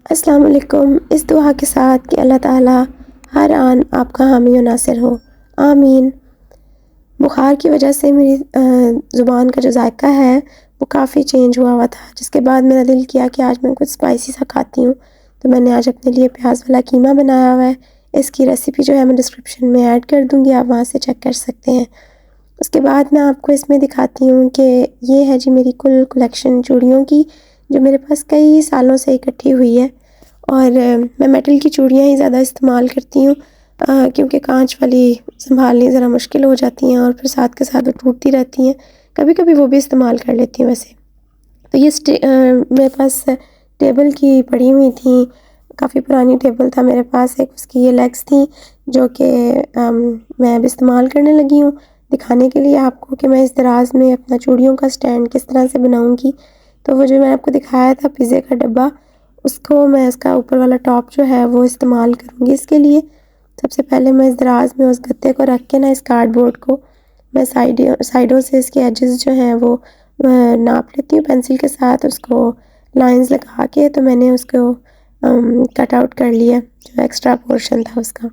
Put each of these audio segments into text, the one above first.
अस्सलाम वालेकुम। इस दुआ के साथ कि अल्लाह ताला हर आन आपका हामी व नासिर हो, आमीन। बुखार की वजह से मेरी ज़ुबान का जो जायका है वो काफ़ी चेंज हुआ हुआ था, जिसके बाद मेरा दिल किया कि आज मैं कुछ स्पाइसी सा खाती हूँ। तो मैंने आज अपने लिए प्याज वाला कीमा बनाया हुआ है। इसकी रेसिपी जो है मैं डिस्क्रिप्शन में ऐड कर दूँगी, आप वहाँ से चेक कर सकते हैं। उसके बाद मैं आपको इसमें दिखाती हूँ कि ये है जी मेरी कुल कलेक्शन चूड़ियों की, जो मेरे पास कई सालों से इकट्ठी हुई है। और मैं मेटल की चूड़ियाँ ही ज़्यादा इस्तेमाल करती हूँ, क्योंकि कांच वाली सँभालनी ज़रा मुश्किल हो जाती हैं और फिर साथ के साथ वो टूटती रहती हैं। कभी-कभी वो भी इस्तेमाल कर लेती हूँ वैसे। तो ये मेरे पास टेबल की पड़ी हुई थी, काफ़ी पुरानी टेबल था मेरे पास एक, उसकी ये लेग्स थी जो कि मैं अब इस्तेमाल करने लगी हूँ, दिखाने के लिए आपको कि मैं इस दराज में अपना चूड़ियों का स्टैंड किस तरह से बनाऊँगी। तो वो जो मैंने आपको दिखाया था पिज़्ज़े का डब्बा, उसको मैं इसका ऊपर वाला टॉप जो है वो इस्तेमाल करूँगी इसके लिए। सबसे पहले मैं इस दराज में उस गत्ते को रख के ना, इस कार्डबोर्ड को मैं साइडों से इसके एजेस जो हैं वो नाप लेती हूँ पेंसिल के साथ, उसको लाइंस लगा के। तो मैंने उसको कट आउट कर लिया जो एक्स्ट्रा पोर्शन था उसका।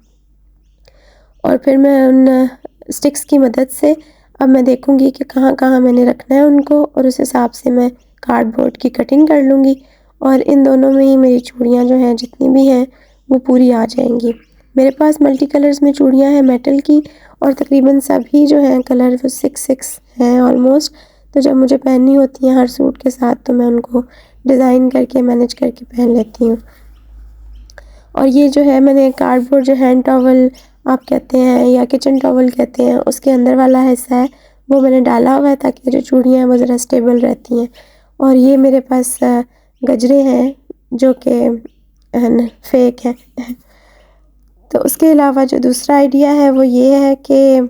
और फिर मैं उन स्टिक्स की मदद से अब मैं देखूँगी कि कहाँ-कहाँ मैंने रखना है उनको, और उस हिसाब से मैं कार्डबोर्ड की कटिंग कर लूँगी और इन दोनों में ही मेरी चूड़ियाँ जो हैं जितनी भी हैं वो पूरी आ जाएंगी। मेरे पास मल्टी कलर्स में चूड़ियाँ हैं मेटल की, और तकरीबन सभी जो हैं कलर वो 6-6 हैं ऑलमोस्ट। तो जब मुझे पहननी होती हैं हर सूट के साथ, तो मैं उनको डिज़ाइन करके मैनेज करके पहन लेती हूँ। और ये जो है मैंने कार्डबोर्ड जो हैंड टॉवल आप कहते हैं या किचन टॉवल कहते हैं, उसके अंदर वाला हिस्सा है वो मैंने डाला हुआ है ताकि जो चूड़ियाँ हैं वो ज़रा स्टेबल रहती हैं। और ये मेरे पास गजरे हैं जो कि फेक हैं। तो उसके अलावा जो दूसरा आइडिया है वो ये है कि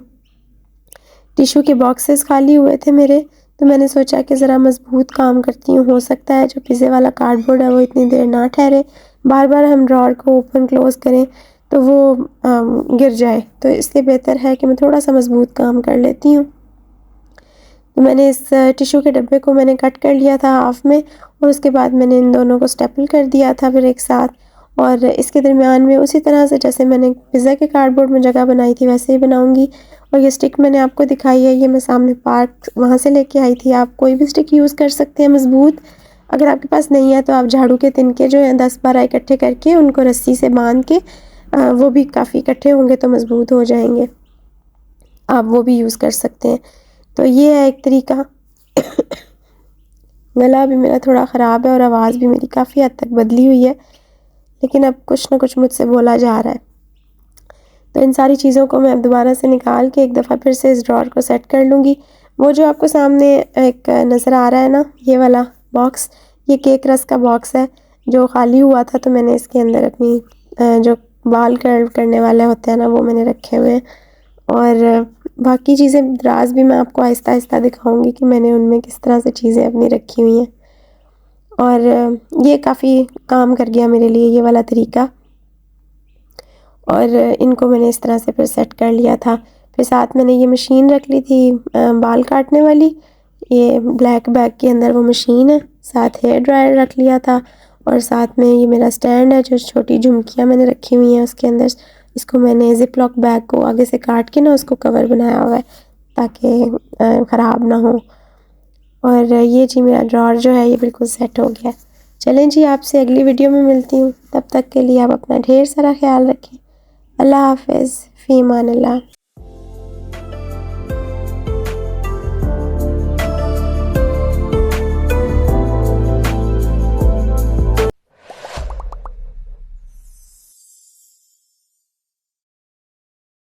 टिश्यू के बॉक्सेस खाली हुए थे मेरे, तो मैंने सोचा कि ज़रा मज़बूत काम करती हूँ, हो सकता है जो पिज़्ज़े वाला कार्डबोर्ड है वो इतनी देर ना ठहरे, बार-बार हम ड्रॉअर को ओपन क्लोज़ करें तो वो गिर जाए। तो इसलिए बेहतर है कि मैं थोड़ा-सा मज़बूत काम कर लेती हूँ। तो मैंने इस टिश्यू के डब्बे को मैंने कट कर लिया था हाफ़ में, और उसके बाद मैंने इन दोनों को स्टेपल कर दिया था फिर एक साथ, और इसके दरमियान में उसी तरह से जैसे मैंने पिज़्ज़ा के कार्डबोर्ड में जगह बनाई थी वैसे ही बनाऊँगी। और ये स्टिक मैंने आपको दिखाई है, ये मैं सामने पार्क वहाँ से लेके आई थी। आप कोई भी स्टिक यूज़ कर सकते हैं मज़बूत। अगर आपके पास नहीं है तो आप झाड़ू के तिनके जो हैं 10-12 इकट्ठे करके उनको रस्सी से बांध के, वो भी काफ़ी इकट्ठे होंगे तो मज़बूत हो जाएंगे, आप वो भी यूज़ कर सकते हैं। तो ये है एक तरीका। गला भी मेरा थोड़ा ख़राब है और आवाज़ भी मेरी काफ़ी हद तक बदली हुई है, लेकिन अब कुछ ना कुछ मुझसे बोला जा रहा है। तो इन सारी चीज़ों को मैं अब दोबारा से निकाल के एक दफ़ा फिर से इस ड्रॉअर को सेट कर लूँगी। वो जो आपको सामने एक नज़र आ रहा है ना, ये वाला बॉक्स, ये केक रस का बॉक्स है जो ख़ाली हुआ था, तो मैंने इसके अंदर अपनी जो बाल कर्ल करने वाले होते हैं ना वो मैंने रखे हुए हैं। और बाकी चीज़ें दराज भी मैं आपको आहिस्ता-आहिस्ता दिखाऊँगी कि मैंने उनमें किस तरह से चीज़ें अपनी रखी हुई हैं। और ये काफ़ी काम कर गया मेरे लिए ये वाला तरीका, और इनको मैंने इस तरह से फिर सेट कर लिया था। फिर साथ मैंने ये मशीन रख ली थी बाल काटने वाली, ये ब्लैक बैग के अंदर वो मशीन है, साथ हेयर ड्रायर रख लिया था, और साथ में ये मेरा स्टैंड है जो छोटी झुमकियाँ मैंने रखी हुई हैं उसके अंदर। इसको मैंने ज़िप लॉक बैग को आगे से काट के ना उसको कवर बनाया हुआ है ताकि ख़राब ना हो। और ये जी मेरा ड्रॉअर जो है ये बिल्कुल सेट हो गया है। चलें जी, आपसे अगली वीडियो में मिलती हूँ, तब तक के लिए आप अपना ढेर सारा ख़्याल रखें। अल्लाह हाफ़िज़, फ़ी अमान अल्लाह।